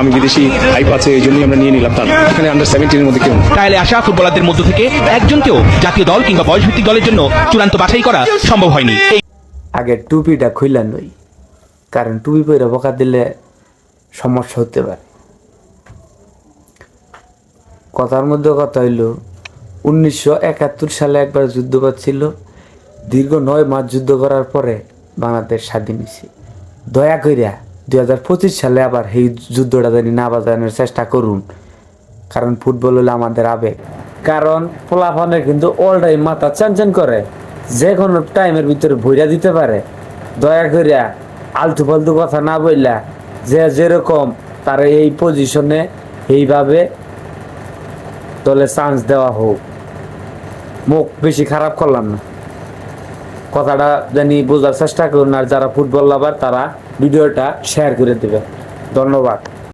আমি বিদেশি হাইপ আছে এই জন্যই আমরা নিয়ে নিলাম, তার এখানে আন্ডার 17 এর মধ্যে কেউ। ট্রায়ালে আসা ফুটবলারদের মধ্য থেকে একজনকেও জাতীয় দল কিংবা বয়সভিত্তিক দলের জন্য চূড়ান্ত বাছাই করা সম্ভব হয়নি। আগে টুপিটা খুইলা নই, কারণ টুপি পরে বকা দিলে সমস্যা হতে পারে। কথার মধ্যে কথা হইল 1971 সালে একবার যুদ্ধপাত ছিল, দীর্ঘ 9 মাস যুদ্ধ করার পরে বাংলাদেশ স্বাধীন হয়েছে। দয়া কইরা 2025 সালে আবার এই যুদ্ধটা জানি না বাজানোর চেষ্টা করুন, কারণ ফুটবল হলো আমাদের আবেগ। কারণ পোলাপানের কিন্তু অল টাইম মাথা চানচান করে, যে কোনো টাইমের ভিতরে ভইরা দিতে পারে। দয়া করিয়া আলতু ফালতু কথা না বললা, যে যেরকম তার এই পজিশনে এইভাবে দলে চান্স দেওয়া হোক। মুখ বেশি খারাপ করলাম না, কথাটা জানি বোঝার চেষ্টা করুন। আর যারা ফুটবল লাভার তারা ভিডিওটা শেয়ার করে দেবে। ধন্যবাদ।